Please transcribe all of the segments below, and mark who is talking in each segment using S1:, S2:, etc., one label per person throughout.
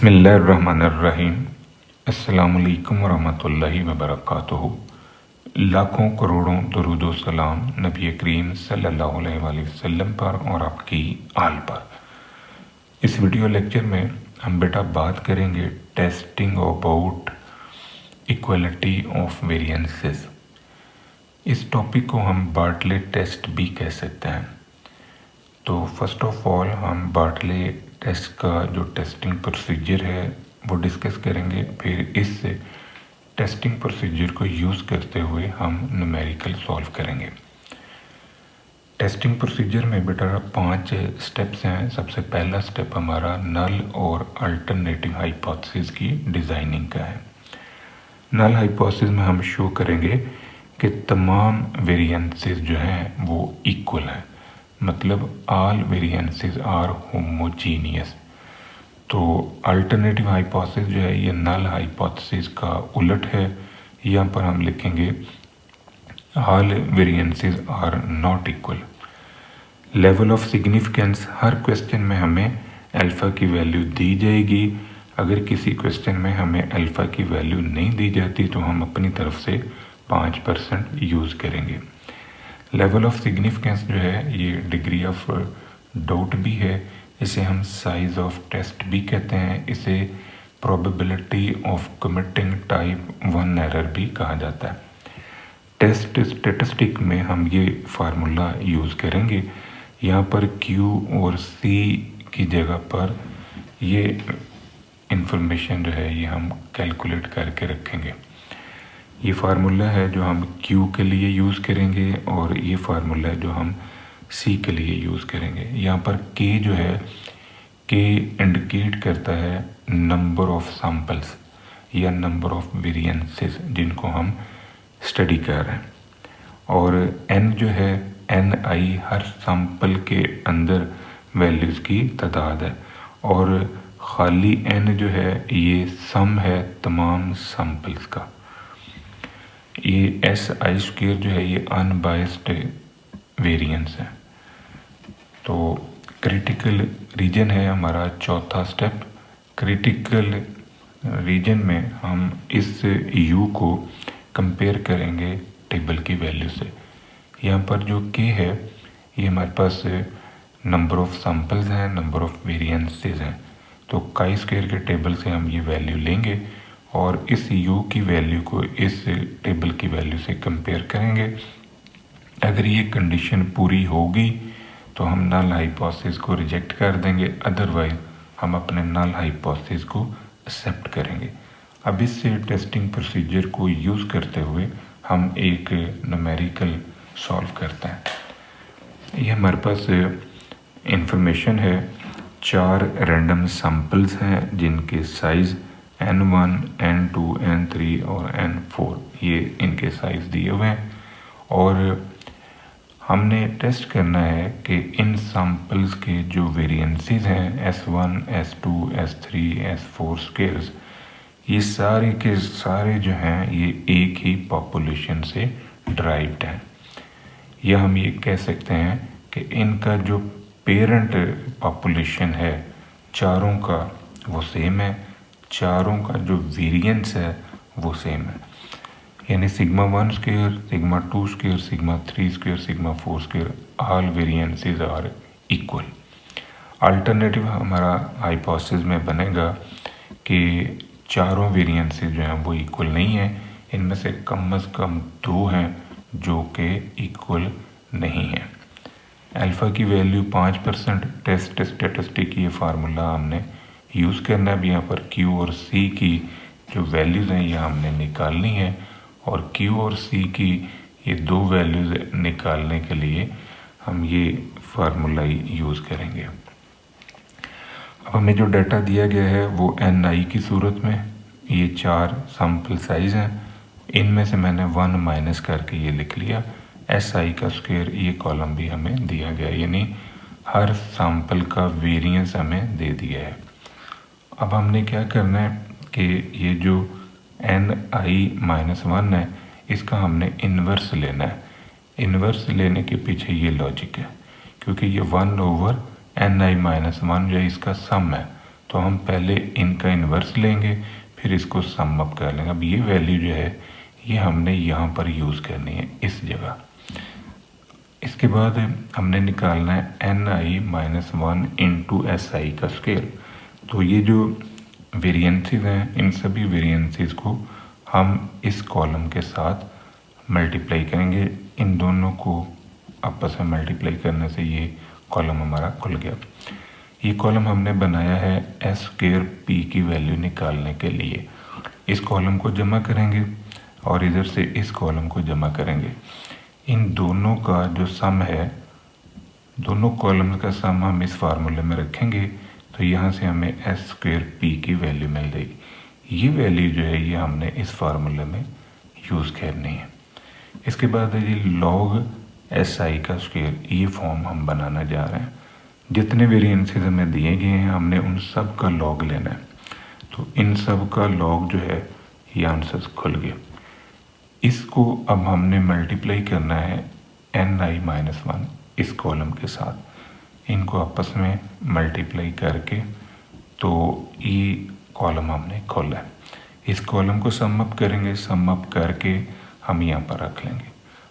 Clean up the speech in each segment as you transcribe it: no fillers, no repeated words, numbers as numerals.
S1: बिस्मिल्लाहिर्रहमानिर्रहीम। अस्सलामुअलैकुम वरहमतुल्लाहि वबरकातुहू। लाखों करोड़ों दरूदो सलाम नबी करीम सल्लल्लाहु अलैहि वसल्लम पर और आपकी आल पर। इस वीडियो लेक्चर में हम बेटा बात करेंगे testing about equality of variances. इस टॉपिक को हम बार्टले टेस्ट भी कह सकते हैं। तो फर्स्ट ऑफ ऑल हम बार्टले टेस्ट का जो टेस्टिंग प्रोसीजर है वो डिस्कस करेंगे। फिर इस टेस्टिंग प्रोसीजर को यूज़ करते हुए हम न्यूमेरिकल सॉल्व करेंगे। टेस्टिंग प्रोसीजर में बेटा 5 स्टेप्स हैं। सबसे पहला स्टेप हमारा नल और अल्टरनेटिव हाइपोथेसिस की डिज़ाइनिंग का है। नल हाइपोथेसिस में हम शो करेंगे कि तमाम वेरिएंसेस जो हैं वो इक्वल हैं, मतलब ऑल वेरिएंसेस आर होमोजीनियस। तो अल्टरनेटिव हाइपोथेसिस जो है ये नल हाइपोथेसिस का उलट है। यहाँ पर हम लिखेंगे all variances are not equal. Level of significance, हर क्वेश्चन में हमें अल्फ़ा की वैल्यू दी जाएगी। अगर किसी क्वेश्चन में हमें अल्फ़ा की वैल्यू नहीं दी जाती तो हम अपनी तरफ से 5% यूज़ करेंगे। लेवल ऑफ सिग्निफिकेंस जो है ये डिग्री ऑफ डाउट भी है। इसे हम साइज ऑफ टेस्ट भी कहते हैं। इसे probability of committing type 1 error भी कहा जाता है। टेस्ट स्टेटिस्टिक में हम ये फार्मूला यूज़ करेंगे। यहाँ पर Q और C की जगह पर ये इंफॉर्मेशन जो है ये हम कैलकुलेट करके रखेंगे। ये फार्मूला है जो हम Q के लिए यूज़ करेंगे और ये फार्मूला है जो हम C के लिए यूज़ करेंगे। यहाँ पर K जो है K इंडिकेट करता है नंबर ऑफ सैम्पल्स या नंबर ऑफ वेरिएंसेस जिनको हम स्टडी कर रहे हैं, और N जो है NI हर सैम्पल के अंदर वैल्यूज़ की तादाद है, और खाली N जो है ये सम है तमाम सैम्पल्स का। ये SI² जो है ये अनबायस्ड वेरिएंस है। तो क्रिटिकल रीजन है हमारा चौथा स्टेप। क्रिटिकल रीजन में हम इस U को कंपेयर करेंगे टेबल की वैल्यू से। यहाँ पर जो K है ये हमारे पास नंबर ऑफ सैम्पल्स हैं, नंबर ऑफ वेरिएंसेस हैं। तो chi² के टेबल से हम ये वैल्यू लेंगे और इस U की वैल्यू को इस टेबल की वैल्यू से कंपेयर करेंगे। अगर ये कंडीशन पूरी होगी तो हम नल हाइपोथेसिस को रिजेक्ट कर देंगे, अदरवाइज हम अपने नल हाइपोथेसिस को एक्सेप्ट करेंगे। अब इस टेस्टिंग प्रोसीजर को यूज़ करते हुए हम एक न्यूमेरिकल सॉल्व करते हैं। ये हमारे पास इंफॉर्मेशन है। 4 रैंडम सैम्पल्स हैं जिनके साइज़ N1, N2, N3 और N4 ये इनके साइज़ दिए हुए हैं, और हमने टेस्ट करना है कि इन सैम्पल्स के जो वेरिएंसेस हैं S1, S2, S3, S4 scales, ये सारे के सारे जो हैं ये एक ही पॉपुलेशन से ड्राइव्ड हैं। या हम ये कह सकते हैं कि इनका जो पेरेंट पॉपुलेशन है चारों का वो सेम है, चारों का जो वेरिएंस है वो सेम है। यानी σ1 square, σ2 square, σ3 square, σ4 square all variances are equal. Alternative हमारा हाइपोथेसिस में बनेगा कि चारों वेरिएंसेस जो हैं वो इक्वल नहीं है, इनमें से कम 2 हैं जो कि इक्वल नहीं है। अल्फ़ा की वैल्यू 5%। टेस्ट स्टेटिस्टिक ये फार्मूला हमने यूज़ करना है। अब यहाँ पर Q और C की जो वैल्यूज़ हैं ये हमने निकालनी है, और Q और C की ये 2 वैल्यूज़ निकालने के लिए हम ये फार्मूला यूज़ करेंगे। अब हमें जो डाटा दिया गया है वो NI की सूरत में, ये 4 सैम्पल साइज़ हैं, इनमें से मैंने 1 माइनस करके ये लिख लिया। SI का स्क्वायर ये कॉलम भी हमें दिया गया, यानी हर सैम्पल का वेरिएंस हमें दे दिया है। अब हमने क्या करना है कि ये जो NI-1 है इसका हमने इन्वर्स लेना है। इन्वर्स लेने के पीछे ये लॉजिक है, क्योंकि ये 1/NI-1 जो है इसका सम है, तो हम पहले इनका इन्वर्स लेंगे, फिर इसको सम अप कर लेंगे। अब ये वैल्यू जो है ये हमने यहाँ पर यूज़ करनी है इस जगह। इसके बाद हमने निकालना है ni-1 इंटू SI का स्क्वायर। तो ये जो वेरिएंसेस हैं इन सभी वेरिएंसेस को हम इस कॉलम के साथ मल्टीप्लाई करेंगे। इन दोनों को आपस में मल्टीप्लाई करने से ये कॉलम हमारा खुल गया। ये कॉलम हमने बनाया है S स्क्वायर P की वैल्यू निकालने के लिए। इस कॉलम को जमा करेंगे और इधर से इस कॉलम को जमा करेंगे। इन दोनों का जो सम है, दोनों कॉलम का सम हम इस फार्मूले में रखेंगे तो यहाँ से हमें S स्क्वायर P की वैल्यू मिल जाएगी। ये वैल्यू जो है ये हमने इस फार्मूले में यूज़ करनी है। इसके बाद ये log SI का स्क्वायर, ये फॉर्म हम बनाना जा रहे हैं। जितने वेरिएंसेस हमें दिए गए हैं हमने उन सब का लॉग लेना है। तो इन सब का लॉग जो है ये आंसर खुल गया। इसको अब हमने मल्टीप्लाई करना है ni-1 इस कॉलम के साथ। इनको आपस में मल्टीप्लाई करके तो ये कॉलम हमने खोला है। इस कॉलम को सम अप करेंगे, सम अप करके हम यहाँ पर रख लेंगे।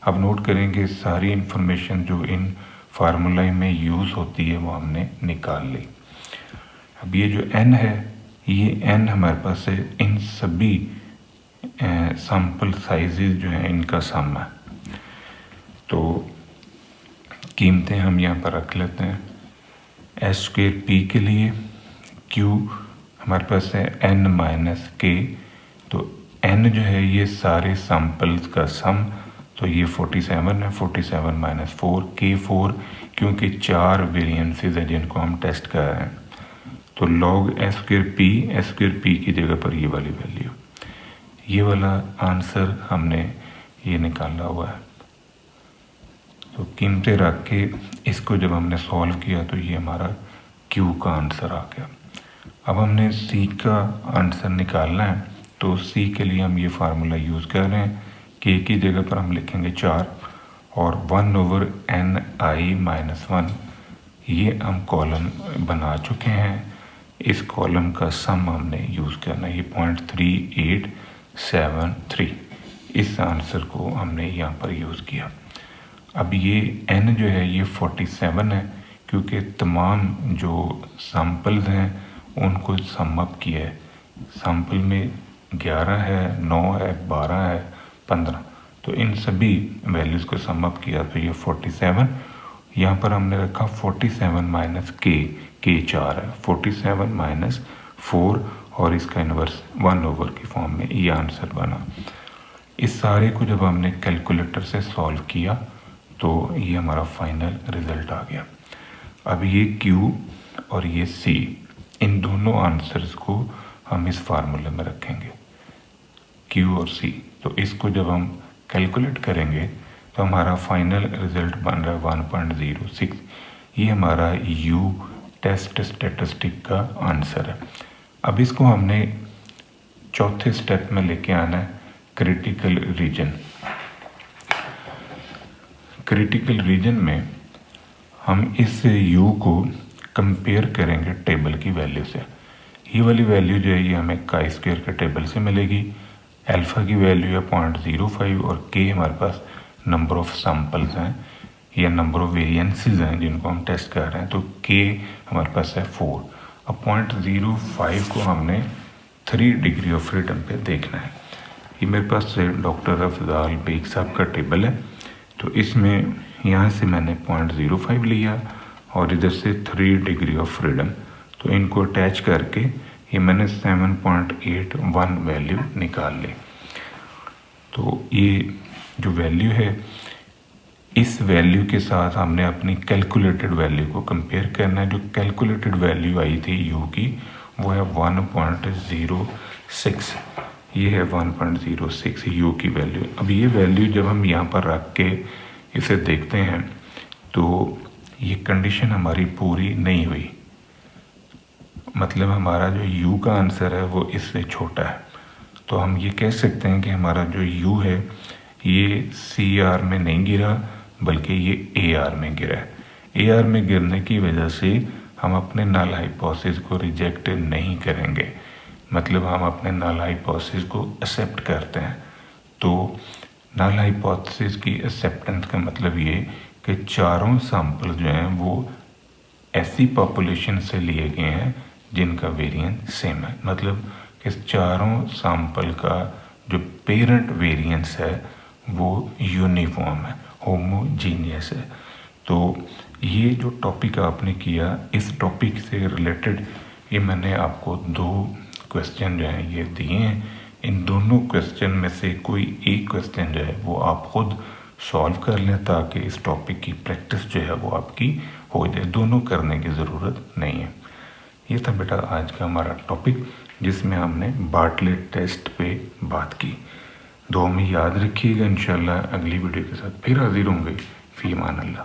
S1: अब नोट करेंगे सारी इन्फॉर्मेशन जो इन फार्मूला में यूज़ होती है वो हमने निकाल ली। अब ये जो n है ये n हमारे पास है इन सभी सैम्पल साइजेस जो हैं इनका सम है। तो कीमतें हम यहाँ पर रख लेते हैं। S स्क्वायर P के लिए Q हमारे पास है n-k। तो n जो है ये सारे सैम्पल्स का सम, तो ये 47 है। 47 माइनस 4 K4, क्योंकि 4 वेरिएंसेस हैं जिनको हम टेस्ट कर रहे हैं। तो log S स्क्वायर P की जगह पर ये वाली वैल्यू, ये वाला आंसर हमने ये निकाला हुआ है। तो कीमतें रख के इसको जब हमने सॉल्व किया तो ये हमारा Q का आंसर आ गया। अब हमने C का आंसर निकालना है। तो C के लिए हम ये फार्मूला यूज़ कर रहे हैं। K की जगह पर हम लिखेंगे 4 और 1/ni-1, ये हम कॉलम बना चुके हैं। इस कॉलम का सम हमने यूज़ करना है, ये 0.3873। इस आंसर को हमने यहाँ पर यूज़ किया। अब ये n जो है ये 47 है, क्योंकि तमाम जो सैम्पल्स हैं उनको सम अप किया है। सैम्पल में 11 है, 9 है, 12 है, 15, तो इन सभी वैल्यूज़ को सम अप किया तो ये 47। यहाँ पर हमने रखा 47 माइनस k 4 है, 47 माइनस 4 और इसका इन्वर्स 1/, की फॉर्म में ये आंसर बना। इस सारे को जब हमने कैलकुलेटर से सॉल्व किया तो ये हमारा फाइनल रिजल्ट आ गया। अब ये Q और ये C, इन दोनों आंसर्स को हम इस फार्मूले में रखेंगे, Q और C। तो इसको जब हम कैलकुलेट करेंगे तो हमारा फाइनल रिजल्ट बन रहा है 1.06। ये हमारा U टेस्ट स्टैटिस्टिक का आंसर है। अब इसको हमने चौथे स्टेप में लेके आना है, क्रिटिकल रीजन। क्रिटिकल रीजन में हम इस U को कंपेयर करेंगे टेबल की वैल्यू से। ये वाली वैल्यू जो है ये हमें काई स्क्वायर के टेबल से मिलेगी। अल्फ़ा की वैल्यू है 0.05 और K हमारे पास नंबर ऑफ सैम्पल्स हैं या नंबर ऑफ वेरिएंसेस हैं जिनको हम टेस्ट कर रहे हैं। तो K हमारे पास है 4। अब 0.05 को हमने 3 डिग्री ऑफ फ्रीडम पे देखना है। ये मेरे पास डॉक्टर अफजाल बेग साहब का टेबल है। तो इसमें यहाँ से मैंने 0.05 लिया और इधर से 3 डिग्री ऑफ फ्रीडम, तो इनको अटैच करके ये मैंने 7.81 वैल्यू निकाल ली। तो ये जो वैल्यू है इस वैल्यू के साथ हमने अपनी कैलकुलेटेड वैल्यू को कंपेयर करना है। जो कैलकुलेटेड वैल्यू आई थी U की वो है 1.06। ये है 1.06 U की वैल्यू। अब ये वैल्यू जब हम यहाँ पर रख के इसे देखते हैं तो ये कंडीशन हमारी पूरी नहीं हुई, मतलब हमारा जो U का आंसर है वो इससे छोटा है। तो हम ये कह सकते हैं कि हमारा जो U है ये CR में नहीं गिरा बल्कि ये AR में गिरा है। AR में गिरने की वजह से हम अपने नल हाइपोथेसिस को रिजेक्ट नहीं करेंगे, मतलब हम अपने नल हाइपोथेसिस को एक्सेप्ट करते हैं। तो नल हाइपोथेसिस की एक्सेप्टेंस का मतलब ये कि चारों सैंपल जो हैं वो ऐसी पॉपुलेशन से लिए गए हैं जिनका वेरिएंस सेम है, मतलब कि चारों सैंपल का जो पेरेंट वेरिएंस है वो यूनिफॉर्म है, होमोजीनियस है। तो ये जो टॉपिक आपने किया, इस टॉपिक से रिलेटेड ये मैंने आपको 2 क्वेश्चन जो हैं ये दिए हैं। इन दोनों क्वेश्चन में से कोई एक क्वेश्चन जो है वो आप खुद सॉल्व कर लें ताकि इस टॉपिक की प्रैक्टिस जो है वो आपकी हो जाए, दोनों करने की ज़रूरत नहीं है। ये था बेटा आज का हमारा टॉपिक जिसमें हमने बार्टलेट टेस्ट पे बात की। दुआ में याद रखिएगा, इंशाल्लाह अगली वीडियो के साथ फिर हाजिर होंगे। फी अमान अल्लाह।